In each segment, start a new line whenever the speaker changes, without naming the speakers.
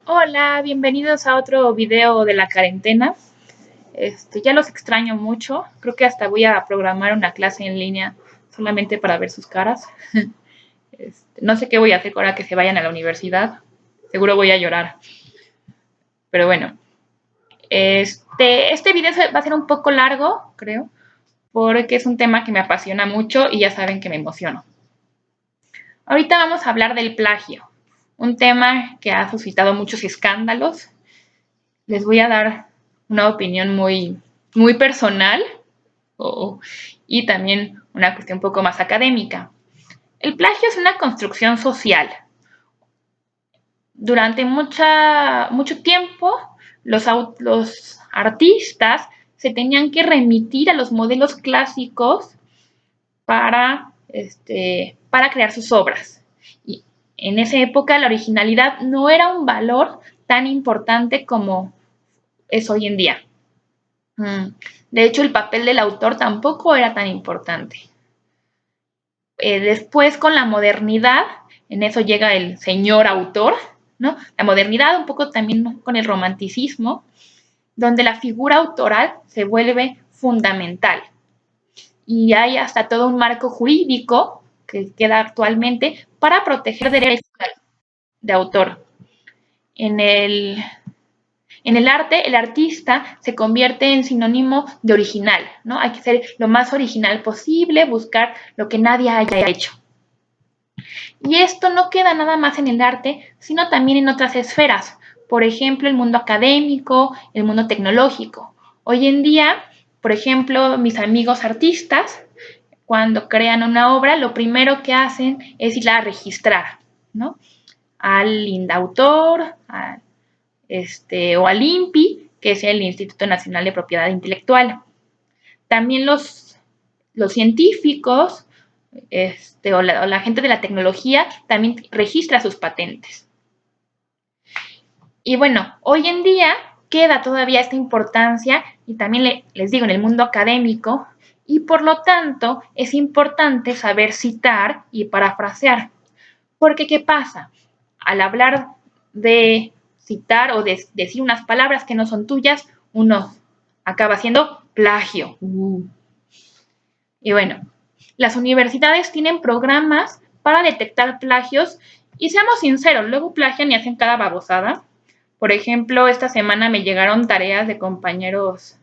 Hola, bienvenidos a otro video de la cuarentena. Ya los extraño mucho. Creo que hasta voy a programar una clase en línea solamente para ver sus caras. No sé qué voy a hacer ahora que se vayan a la universidad. Seguro voy a llorar. Pero bueno, este video va a ser un poco largo, creo, porque es un tema que me apasiona mucho y ya saben que me emociono. Ahorita vamos a hablar del plagio, un tema que ha suscitado muchos escándalos. Les voy a dar una opinión muy personal y también una cuestión un poco más académica. El plagio es una construcción social. Durante mucho tiempo, los artistas se tenían que remitir a los modelos clásicos para crear sus obras. Y en esa época la originalidad no era un valor tan importante como es hoy en día. De hecho, el papel del autor tampoco era tan importante. Después, con la modernidad, en eso llega el señor autor, ¿no? La modernidad, un poco también con el romanticismo, donde la figura autoral se vuelve fundamental. Y hay hasta todo un marco jurídico que queda actualmente para proteger derechos de autor. En el arte, el artista se convierte en sinónimo de original, ¿no? Hay que ser lo más original posible, buscar lo que nadie haya hecho. Y esto no queda nada más en el arte, sino también en otras esferas. Por ejemplo, el mundo académico, el mundo tecnológico. Hoy en día, por ejemplo, mis amigos artistas, cuando crean una obra, lo primero que hacen es irla a registrar, ¿no? Al INDAUTOR, o al INPI, que es el Instituto Nacional de Propiedad Intelectual. También los científicos o la gente de la tecnología también registra sus patentes. Y bueno, hoy en día queda todavía esta importancia y también les digo en el mundo académico y por lo tanto es importante saber citar y parafrasear. Porque ¿qué pasa? Al hablar de citar o de decir unas palabras que no son tuyas, uno acaba haciendo plagio. Y bueno, las universidades tienen programas para detectar plagios y seamos sinceros, luego plagian y hacen cada babosada. Por ejemplo, esta semana me llegaron tareas de compañeros,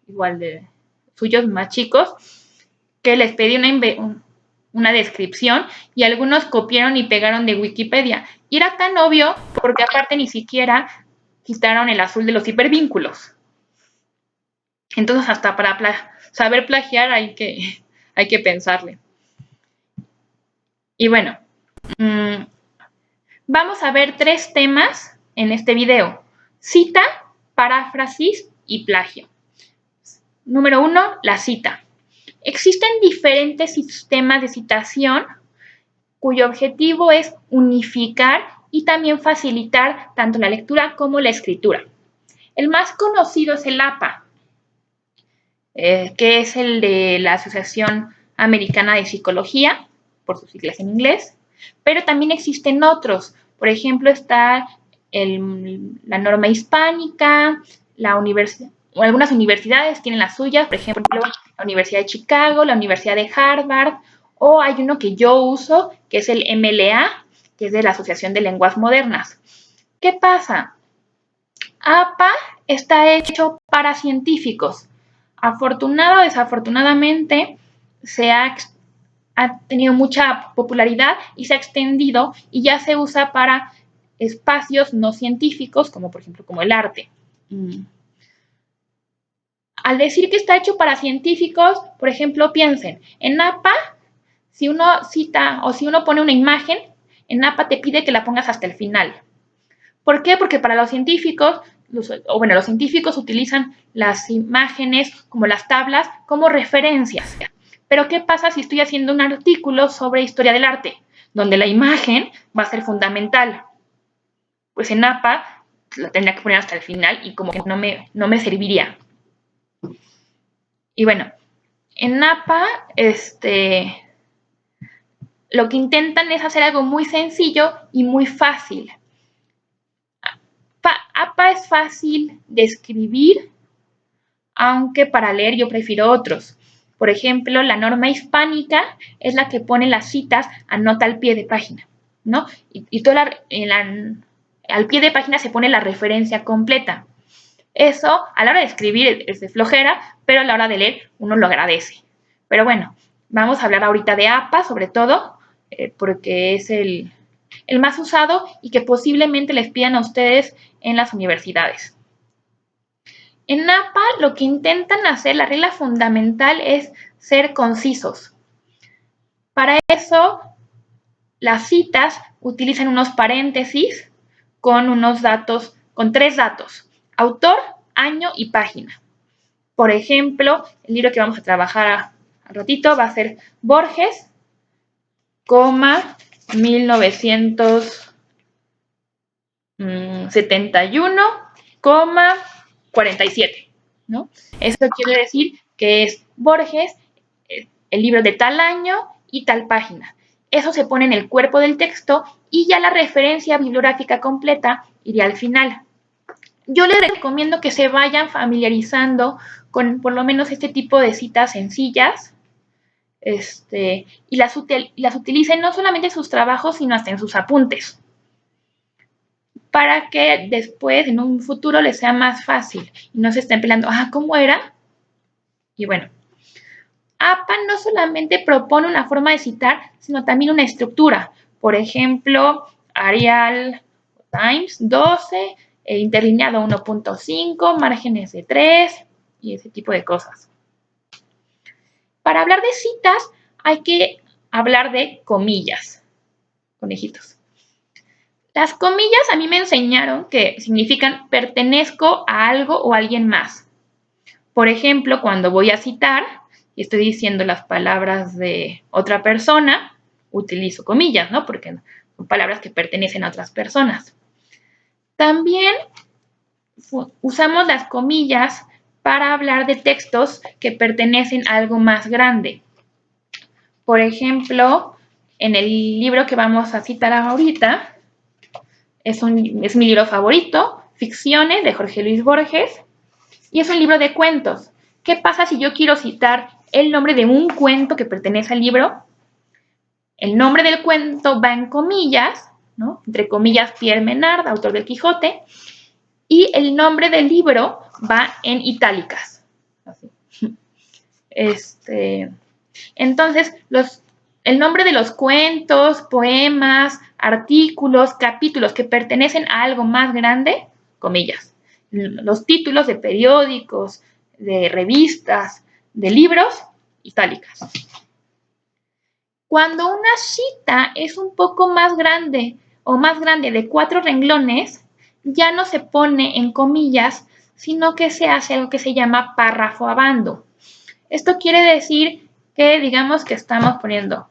igual de suyos más chicos, que les pedí una descripción y algunos copiaron y pegaron de Wikipedia. Y era tan obvio porque aparte ni siquiera quitaron el azul de los hipervínculos. Entonces hasta para saber plagiar hay que pensarle. Y bueno, vamos a ver 3 temas en este video: cita, paráfrasis y plagio. Número 1, la cita. Existen diferentes sistemas de citación cuyo objetivo es unificar y también facilitar tanto la lectura como la escritura. El más conocido es el APA, que es el de la Asociación Americana de Psicología, por sus siglas en inglés, pero también existen otros. Por ejemplo, está la norma hispánica, o algunas universidades tienen las suyas, por ejemplo, la Universidad de Chicago, la Universidad de Harvard, o hay uno que yo uso, que es el MLA, que es de la Asociación de Lenguas Modernas. ¿Qué pasa? APA está hecho para científicos. Afortunado o desafortunadamente, ha tenido mucha popularidad y se ha extendido y ya se usa para espacios no científicos, como por ejemplo como el arte. Al decir que está hecho para científicos, por ejemplo, piensen, en APA, si uno cita o si uno pone una imagen, en APA te pide que la pongas hasta el final. ¿Por qué? Porque para los científicos, los científicos utilizan las imágenes como las tablas como referencias. Pero ¿qué pasa si estoy haciendo un artículo sobre historia del arte, donde la imagen va a ser fundamental? Pues en APA la tendría que poner hasta el final y como que no me serviría. Y bueno, en APA, lo que intentan es hacer algo muy sencillo y muy fácil. APA es fácil de escribir, aunque para leer yo prefiero otros. Por ejemplo, la norma hispánica es la que pone las citas a nota al pie de página, ¿no? Y al pie de página se pone la referencia completa. Eso, a la hora de escribir es de flojera, pero a la hora de leer uno lo agradece. Pero bueno, vamos a hablar ahorita de APA, sobre todo, porque es el más usado y que posiblemente les pidan a ustedes en las universidades. En APA lo que intentan hacer, la regla fundamental es ser concisos. Para eso, las citas utilizan unos paréntesis con unos datos, con 3 datos: autor, año y página. Por ejemplo, el libro que vamos a trabajar al ratito va a ser Borges, 1971, 47, ¿no? Esto quiere decir que es Borges, el libro de tal año y tal página. Eso se pone en el cuerpo del texto y ya la referencia bibliográfica completa iría al final. Yo les recomiendo que se vayan familiarizando con por lo menos este tipo de citas sencillas, y las utilicen no solamente en sus trabajos, sino hasta en sus apuntes, para que después, en un futuro, les sea más fácil y no se estén peleando, ¿cómo era? Y bueno, APA no solamente propone una forma de citar, sino también una estructura. Por ejemplo, Arial Times 12, interlineado 1.5, márgenes de 3 y ese tipo de cosas. Para hablar de citas hay que hablar de comillas, conejitos. Las comillas a mí me enseñaron que significan pertenezco a algo o a alguien más. Por ejemplo, cuando voy a citar y estoy diciendo las palabras de otra persona, utilizo comillas, ¿no? Porque son palabras que pertenecen a otras personas. También usamos las comillas para hablar de textos que pertenecen a algo más grande. Por ejemplo, en el libro que vamos a citar ahorita, es mi libro favorito, Ficciones, de Jorge Luis Borges, y es un libro de cuentos. ¿Qué pasa si yo quiero citar el nombre de un cuento que pertenece al libro? El nombre del cuento va en comillas, ¿no? Entre comillas, Pierre Menard, autor del Quijote, y el nombre del libro va en itálicas. Así. Entonces, el nombre de los cuentos, poemas, artículos, capítulos que pertenecen a algo más grande, comillas. Los títulos de periódicos, de revistas, de libros, itálicas. Cuando una cita es un poco más grande o más grande de 4 renglones, ya no se pone en comillas, sino que se hace algo que se llama párrafo a bando. Esto quiere decir que digamos que estamos poniendo,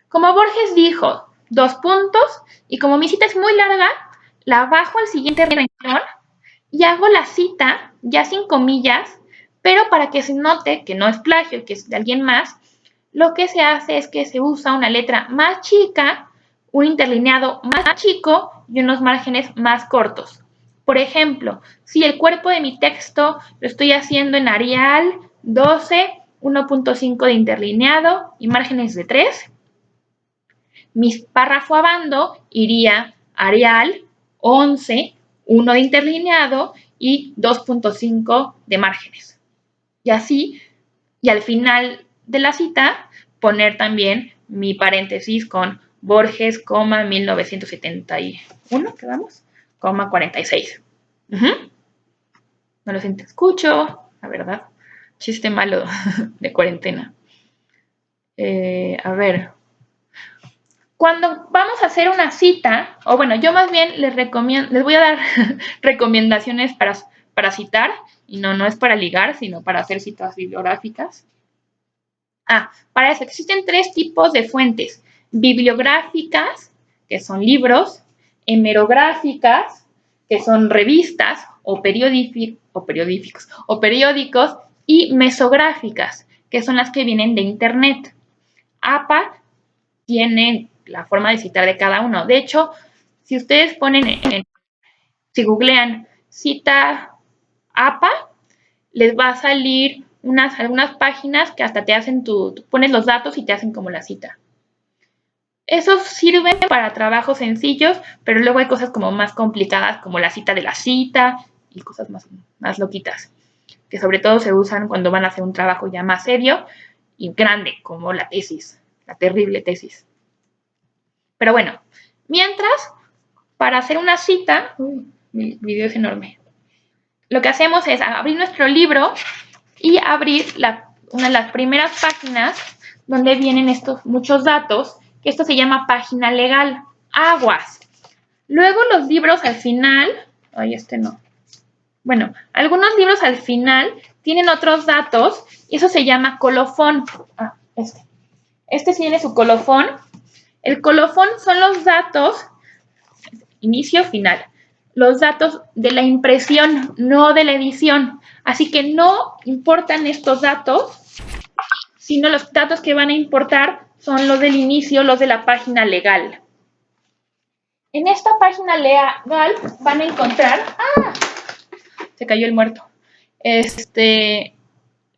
como Borges dijo, 2 puntos, y como mi cita es muy larga, la bajo al siguiente renglón y hago la cita ya sin comillas, pero para que se note que no es plagio, que es de alguien más, lo que se hace es que se usa una letra más chica, un interlineado más chico y unos márgenes más cortos. Por ejemplo, si el cuerpo de mi texto lo estoy haciendo en Arial 12, 1.5 de interlineado y márgenes de 3, mi párrafo a bando iría Arial 11, 1 de interlineado y 2.5 de márgenes. Y así, y al final de la cita, poner también mi paréntesis con Borges, 1971, ¿quedamos? 46. No lo siento, escucho, la verdad. Chiste malo de cuarentena. A ver. Cuando vamos a hacer una cita, o bueno, yo más bien les voy a dar recomendaciones para citar, y no es para ligar, sino para hacer citas bibliográficas. Para eso existen 3 tipos de fuentes: bibliográficas, que son libros; hemerográficas, que son revistas o periódicos, y mesográficas, que son las que vienen de internet. APA tiene la forma de citar de cada uno. De hecho, si ustedes ponen en Si googlean cita APA, les va a salir algunas páginas que hasta te hacen tú pones los datos y te hacen como la cita. Esos sirven para trabajos sencillos, pero luego hay cosas como más complicadas, como la cita de la cita y cosas más loquitas, que sobre todo se usan cuando van a hacer un trabajo ya más serio y grande, como la tesis, la terrible tesis. Pero bueno, mientras, para hacer una cita, mi video es enorme, lo que hacemos es abrir nuestro libro y abrir una de las primeras páginas donde vienen estos muchos datos, que esto se llama página legal. Aguas. Luego los libros al final, no. Bueno, algunos libros al final tienen otros datos y eso se llama colofón. Este tiene su colofón. El colofón son los datos, inicio, final. Los datos de la impresión, no de la edición. Así que no importan estos datos, sino los datos que van a importar son los del inicio, los de la página legal. En esta página legal van a encontrar... ¡Ah! Se cayó el muerto.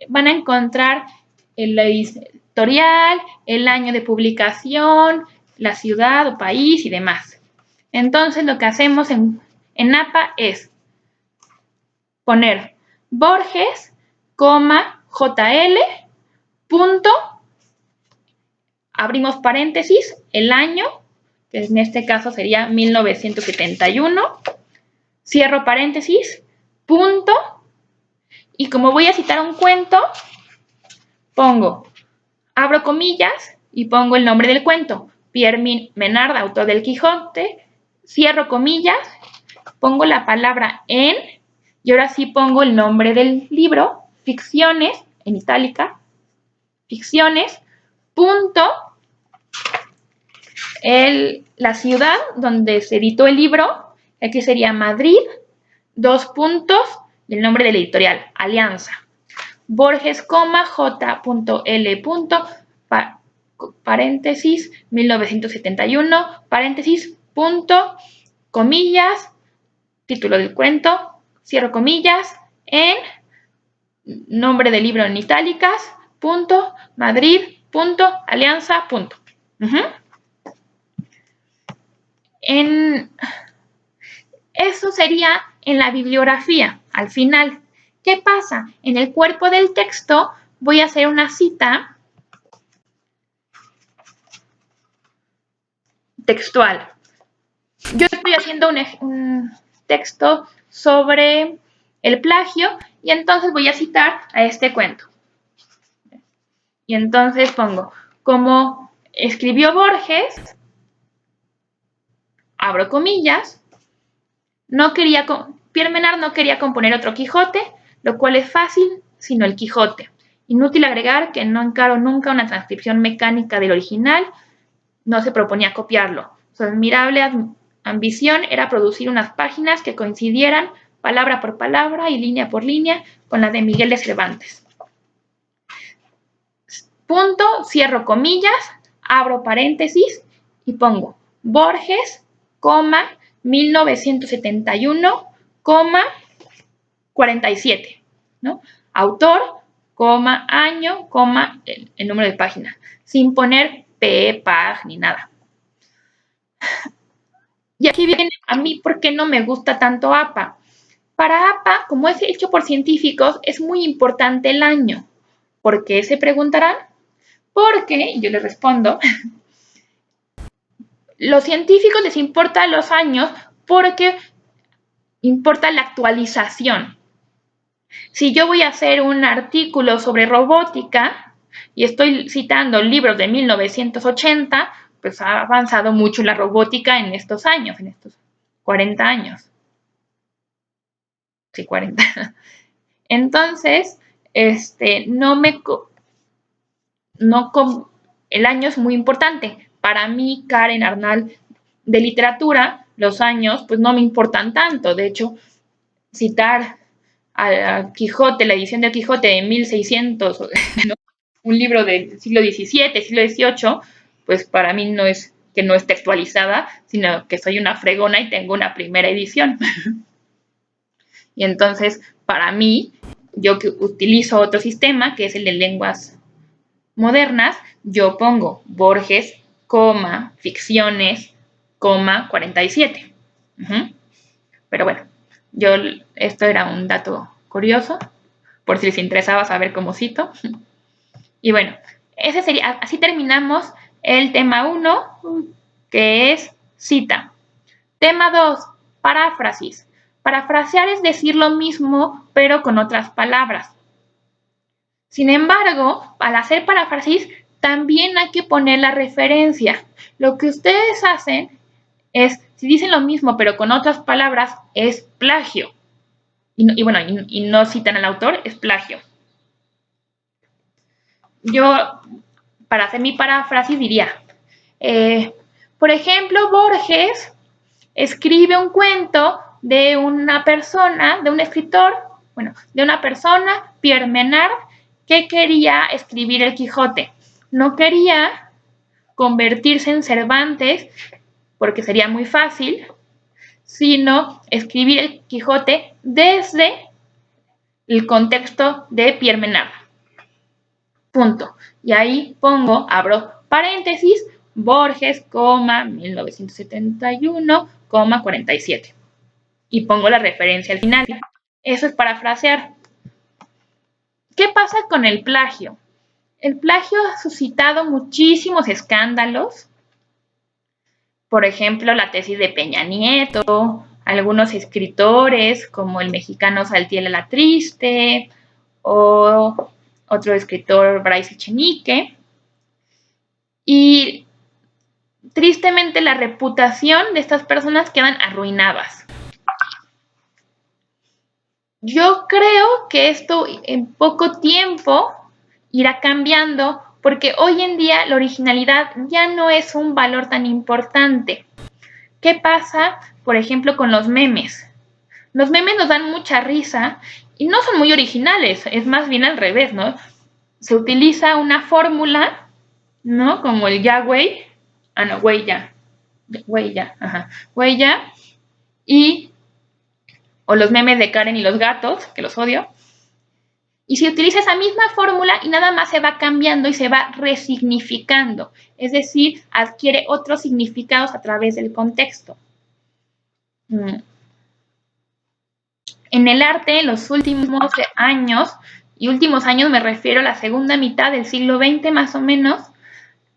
Van a encontrar el editorial, el año de publicación, la ciudad o país y demás. Entonces lo que hacemos en APA es poner Borges, JL, punto, abrimos paréntesis, el año, que en este caso sería 1971, cierro paréntesis, punto, y como voy a citar un cuento, abro comillas y pongo el nombre del cuento, Pierre Menard, autor del Quijote, cierro comillas, pongo la palabra en, y ahora sí pongo el nombre del libro, Ficciones, en itálica, Ficciones, punto, la ciudad donde se editó el libro, aquí sería Madrid, 2 puntos, y el nombre de la editorial, Alianza. Borges, J.L. paréntesis, 1971, paréntesis, punto, comillas, título del cuento, cierro comillas, en, nombre del libro en itálicas, punto, Madrid, punto, Alianza, punto. Eso sería en la bibliografía, al final. ¿Qué pasa? En el cuerpo del texto voy a hacer una cita textual. Yo estoy haciendo un texto sobre el plagio y entonces voy a citar a este cuento. Y entonces pongo, como escribió Borges, abro comillas, Pierre Menard no quería componer otro Quijote, lo cual es fácil, sino el Quijote. Inútil agregar que no encaró nunca una transcripción mecánica del original, no se proponía copiarlo. Su admirable ambición era producir unas páginas que coincidieran palabra por palabra y línea por línea con la de Miguel de Cervantes. Punto, cierro comillas, abro paréntesis y pongo Borges, 1971, 47, ¿no? Autor, año, el número de página, sin poner p, pag, ni nada. Y aquí viene a mí por qué no me gusta tanto APA. Para APA, como es hecho por científicos, es muy importante el año. ¿Por qué se preguntarán? Porque, yo les respondo, los científicos les importan los años porque importa la actualización. Si yo voy a hacer un artículo sobre robótica y estoy citando libros de 1980, pues ha avanzado mucho la robótica en estos años, en estos 40 años. Sí, 40. Entonces, el año es muy importante. Para mí, Karen Arnal, de literatura, los años, pues no me importan tanto. De hecho, citar a Quijote, la edición de Quijote de 1600, ¿no? Un libro del siglo XVII, siglo XVIII, pues para mí no es que no es textualizada, sino que soy una fregona y tengo una primera edición. Y entonces, para mí, yo que utilizo otro sistema, que es el de lenguas modernas, yo pongo Borges, ficciones, 47. Pero bueno, esto era un dato curioso, por si les interesaba saber cómo cito. Y bueno, ese sería, así terminamos el tema 1, que es cita. Tema 2, paráfrasis. Parafrasear es decir lo mismo, pero con otras palabras. Sin embargo, al hacer paráfrasis, también hay que poner la referencia. Lo que ustedes hacen es, si dicen lo mismo, pero con otras palabras, es plagio. Y no citan al autor, es plagio. Yo, para hacer mi paráfrasis, diría, por ejemplo, Borges escribe un cuento de una persona, de un escritor, de una persona, Pierre Menard, que quería escribir el Quijote. No quería convertirse en Cervantes, porque sería muy fácil, sino escribir el Quijote desde el contexto de Pierre Menard. Punto. Y ahí abro paréntesis, Borges, 1971, 47. Y pongo la referencia al final. Eso es parafrasear. ¿Qué pasa con el plagio? El plagio ha suscitado muchísimos escándalos. Por ejemplo, la tesis de Peña Nieto, algunos escritores como el mexicano Saltiel Alatriste o otro escritor, Bryce Echenique. Y tristemente la reputación de estas personas quedan arruinadas. Yo creo que esto en poco tiempo irá cambiando porque hoy en día la originalidad ya no es un valor tan importante. ¿Qué pasa, por ejemplo, con los memes? Los memes nos dan mucha risa y no son muy originales, es más bien al revés, ¿no? Se utiliza una fórmula, ¿no? Como el ya, güey. Ah, no, güey, ya. Güey, ya. Ajá. Güey, ya. O los memes de Karen y los gatos, que los odio. Y se utiliza esa misma fórmula y nada más se va cambiando y se va resignificando. Es decir, adquiere otros significados a través del contexto. En el arte, en los últimos años me refiero a la segunda mitad del siglo XX más o menos,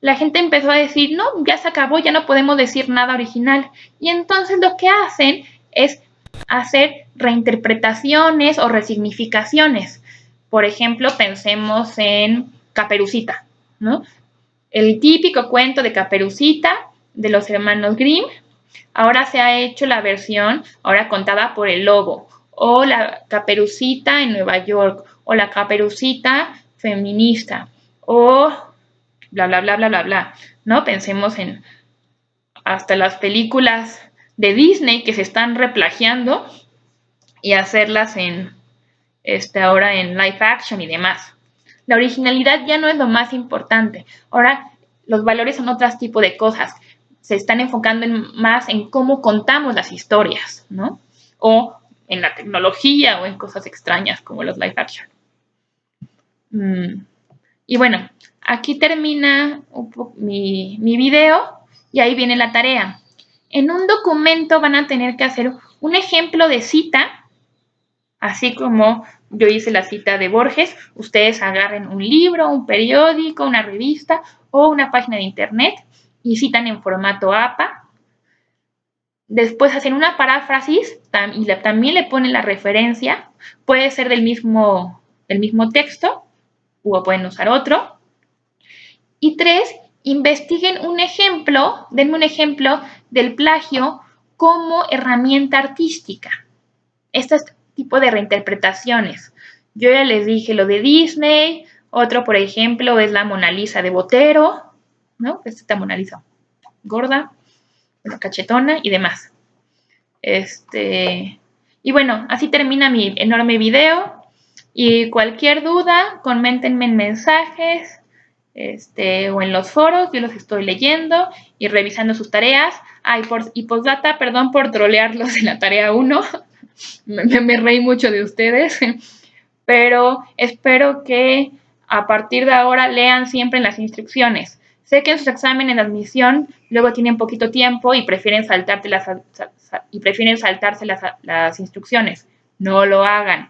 la gente empezó a decir, no, ya se acabó, ya no podemos decir nada original. Y entonces lo que hacen es hacer reinterpretaciones o resignificaciones. Por ejemplo, pensemos en Caperucita, ¿no? El típico cuento de Caperucita de los hermanos Grimm, ahora se ha hecho la versión, ahora contada por el lobo, o la Caperucita en Nueva York, o la Caperucita feminista, o bla, bla, bla, bla, bla, bla, ¿no? Pensemos en hasta las películas de Disney que se están replagiando y hacerlas ahora en live action y demás. La originalidad ya no es lo más importante. Ahora los valores son otro tipo de cosas. Se están enfocando más en cómo contamos las historias, ¿no? O en la tecnología o en cosas extrañas como los live action. Y bueno, aquí termina mi video y ahí viene la tarea. En un documento van a tener que hacer un ejemplo de cita, así como yo hice la cita de Borges. Ustedes agarren un libro, un periódico, una revista o una página de internet y citan en formato APA. Después hacen una paráfrasis y también le ponen la referencia. Puede ser del mismo texto o pueden usar otro. Y 3, investiguen un ejemplo, denme un ejemplo del plagio como herramienta artística. Este tipo de reinterpretaciones. Yo ya les dije lo de Disney, otro, por ejemplo, es la Mona Lisa de Botero, ¿no? Esta Mona Lisa gorda, cachetona y demás. Y bueno, así termina mi enorme video. Y cualquier duda, coméntenme en mensajes. o en los foros, yo los estoy leyendo y revisando sus tareas. Y postdata, perdón por trolearlos en la tarea 1, me reí mucho de ustedes, pero espero que a partir de ahora lean siempre en las instrucciones. Sé que en sus exámenes de admisión luego tienen poquito tiempo y prefieren saltarse las instrucciones. No lo hagan.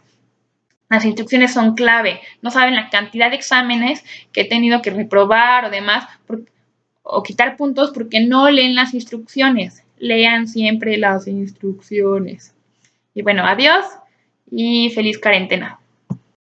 Las instrucciones son clave. No saben la cantidad de exámenes que he tenido que reprobar o demás o quitar puntos porque no leen las instrucciones. Lean siempre las instrucciones. Y bueno, adiós y feliz cuarentena.